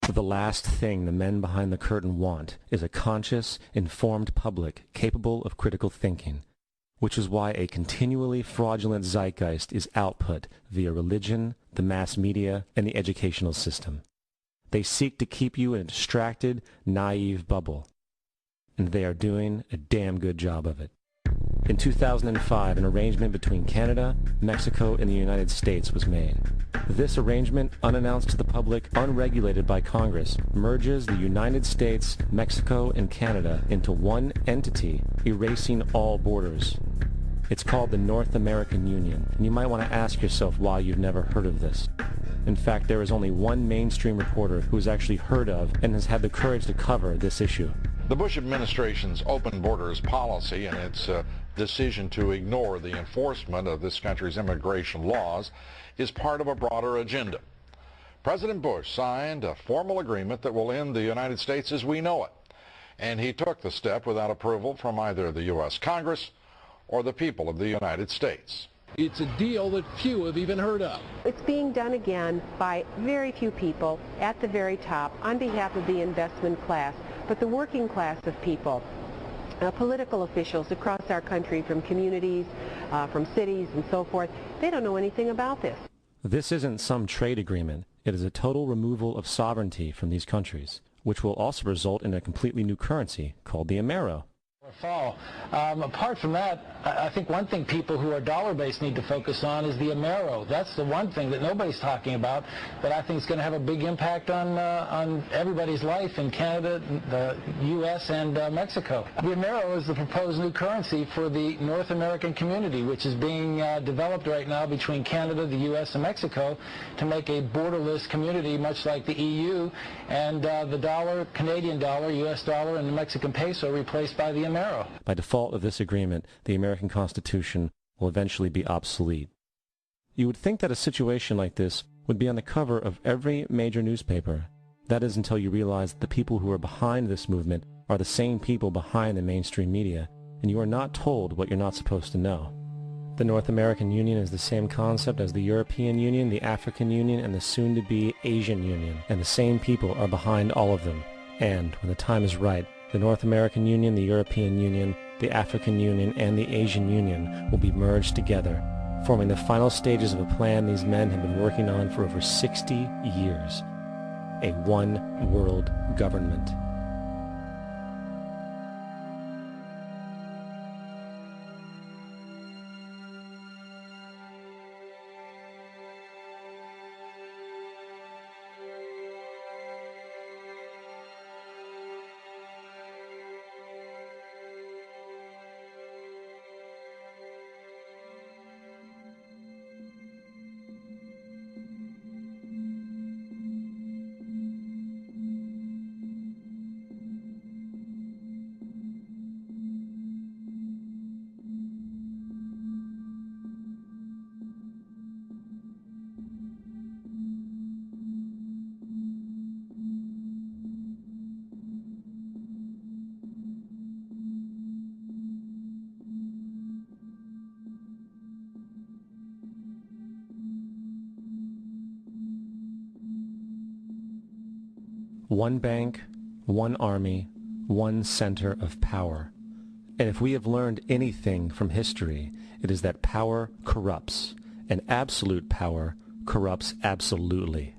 The last thing the men behind the curtain want is a conscious, informed public capable of critical thinking, which is why a continually fraudulent zeitgeist is output via religion, the mass media, and the educational system. They seek to keep you in a distracted, naive bubble, and they are doing a damn good job of it. In 2005, an arrangement between Canada, Mexico, and the United States was made. This arrangement, unannounced to the public, unregulated by Congress, merges the United States, Mexico, and Canada into one entity, erasing all borders. It's called the North American Union, and you might want to ask yourself why you've never heard of this. In fact, there is only one mainstream reporter who has actually heard of and has had the courage to cover this issue. The Bush administration's open borders policy and its decision to ignore the enforcement of this country's immigration laws is part of a broader agenda. President Bush signed a formal agreement that will end the United States as we know it, and he took the step without approval from either the U.S. Congress or the people of the United States. It's a deal that few have even heard of. It's being done again by very few people at the very top on behalf of the investment class, but the working class of people, political officials across our country, from communities, from cities and so forth, they don't know anything about this. This isn't some trade agreement. It is a total removal of sovereignty from these countries, which will also result in a completely new currency called the Amero. Fall. Apart from that, I think one thing people who are dollar-based need to focus on is the Amero. That's the one thing that nobody's talking about that I think is going to have a big impact on everybody's life in Canada, the U.S., and Mexico. The Amero is the proposed new currency for the North American community, which is being developed right now between Canada, the U.S., and Mexico to make a borderless community, much like the EU, and the dollar, Canadian dollar, U.S. dollar, and the Mexican peso replaced by the Amero. By default of this agreement, the American Constitution will eventually be obsolete. You would think that a situation like this would be on the cover of every major newspaper. That is until you realize that the people who are behind this movement are the same people behind the mainstream media, and you are not told what you're not supposed to know. The North American Union is the same concept as the European Union, the African Union, and the soon-to-be Asian Union, and the same people are behind all of them. And, when the time is right, the North American Union, the European Union, the African Union, and the Asian Union will be merged together, forming the final stages of a plan these men have been working on for over 60 years. A one-world government. One bank, one army, one center of power. And if we have learned anything from history, it is that power corrupts, and absolute power corrupts absolutely.